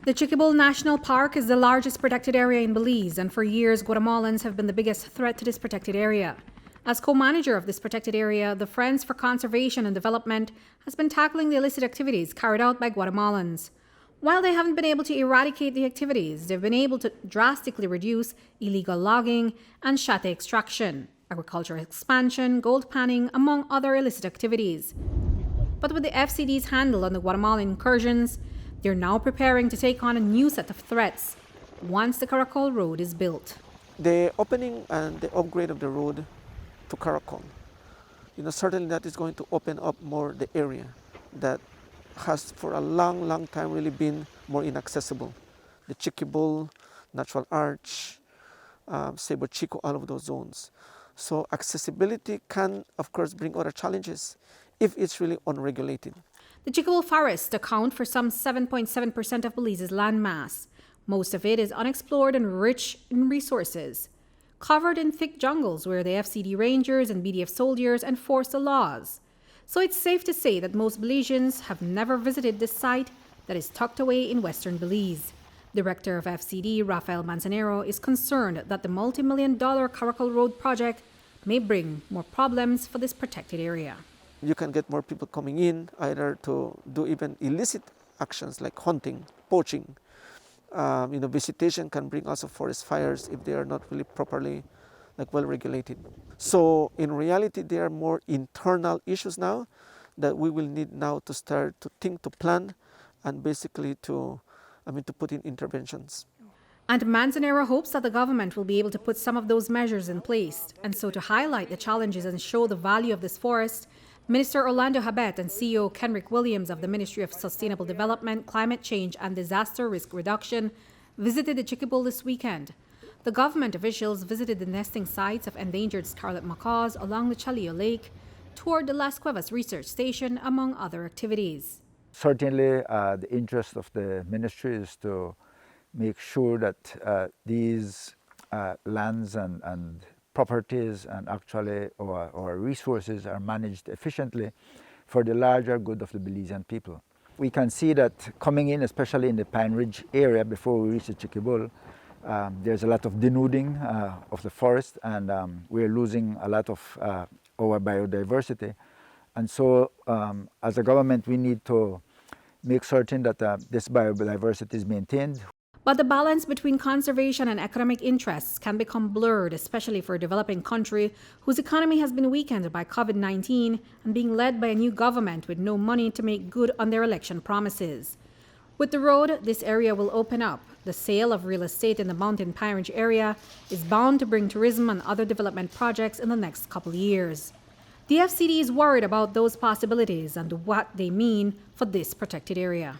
The Chiquibul National Park is the largest protected area in Belize, and for years, Guatemalans have been the biggest threat to this protected area. As co-manager of this protected area, the Friends for Conservation and Development has been tackling the illicit activities carried out by Guatemalans. While they haven't been able to eradicate the activities, they've been able to drastically reduce illegal logging and shate extraction, agricultural expansion, gold panning, among other illicit activities. But with the F.C.D's handle on the Guatemalan incursions, they're now preparing to take on a new set of threats once the Caracol Road is built. The opening and the upgrade of the road to Caracol, certainly that is going to open up more the area that has for a long time really been more inaccessible. The Chiquibul, Natural Arch, Ceibo Chico, all of those zones. So accessibility can, of course, bring other challenges if it's really unregulated. The Chiquibul Forest account for some 7.7% of Belize's landmass. Most of it is unexplored and rich in resources, covered in thick jungles where the F.C.D rangers and BDF soldiers enforce the laws. So it's safe to say that most Belizeans have never visited this site that is tucked away in western Belize. Director of F.C.D, Rafael Manzanero, is concerned that the multi-million-dollar Caracol Road project may bring more problems for this protected area. You can get more people coming in, either to do even illicit actions like hunting, poaching. Visitation can bring also forest fires if they are not really properly well regulated. So in reality, there are more internal issues now that we will need now to start to think, to plan, and basically to put in interventions. And Manzanero hopes that the government will be able to put some of those measures in place. And so to highlight the challenges and show the value of this forest, Minister Orlando Habet and CEO Kenrick Williams of the Ministry of Sustainable Development, Climate Change and Disaster Risk Reduction visited the Chiquibul this weekend. The government officials visited the nesting sites of endangered scarlet macaws along the Chalillo Lake, toured the Las Cuevas Research Station, among other activities. Certainly, the interest of the ministry is to make sure that these lands and properties and actually our resources are managed efficiently for the larger good of the Belizean people. We can see that coming in, especially in the Pine Ridge area before we reach the Chiquibul, there's a lot of denuding of the forest, and we're losing a lot of our biodiversity. And so as a government, we need to make certain that this biodiversity is maintained. But the balance between conservation and economic interests can become blurred, especially for a developing country whose economy has been weakened by COVID-19 and being led by a new government with no money to make good on their election promises. With the road, this area will open up. The sale of real estate in the Mountain Pine Ridge area is bound to bring tourism and other development projects in the next couple of years. The F.C.D is worried about those possibilities and what they mean for this protected area.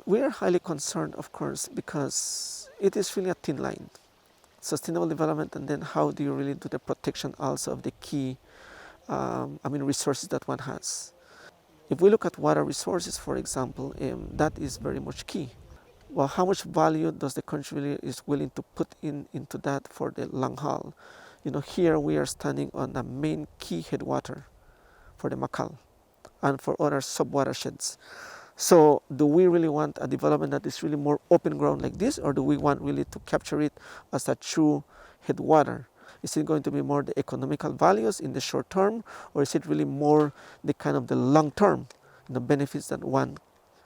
We are highly concerned, of course, because it is really a thin line. Sustainable development, and then how do you really do the protection also of the key resources that one has. If we look at water resources, for example, that is very much key. Well, how much value does the country really is willing to put into that for the long haul? Here we are standing on a main key headwater for the Macal and for other sub-watersheds. So do we really want a development that is really more open ground like this, or do we want really to capture it as a true headwater? Is it going to be more the economical values in the short term, or is it really more the kind of the long term, the benefits that one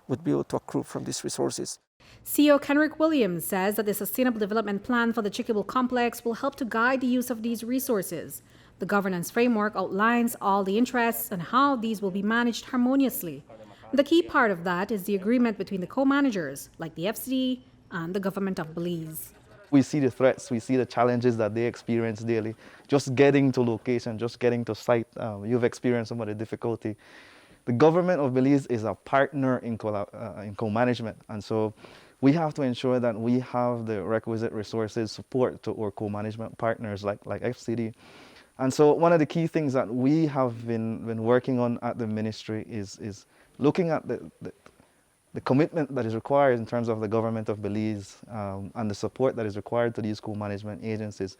would be able to accrue from these resources? CEO Kenrick Williams says that the Sustainable Development Plan for the Chiquibul Complex will help to guide the use of these resources. The governance framework outlines all the interests and how these will be managed harmoniously. The key part of that is the agreement between the co-managers, like the F.C.D and the government of Belize. We see the threats, we see the challenges that they experience daily. Just getting to location, just getting to site, you've experienced some of the difficulty. The government of Belize is a partner in co-management, and so we have to ensure that we have the requisite resources, support to our co-management partners like F.C.D. And so one of the key things that we have been working on at the ministry is looking at the commitment that is required in terms of the government of Belize and the support that is required to these co-management agencies.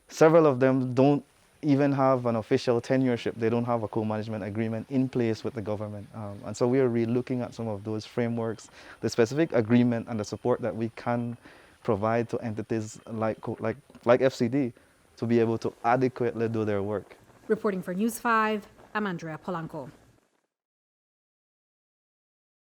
Several of them don't even have an official tenureship. They don't have a co-management agreement in place with the government. And so we are really looking at some of those frameworks, the specific agreement and the support that we can provide to entities like F.C.D. to be able to adequately do their work. Reporting for News 5, I'm Andrea Polanco.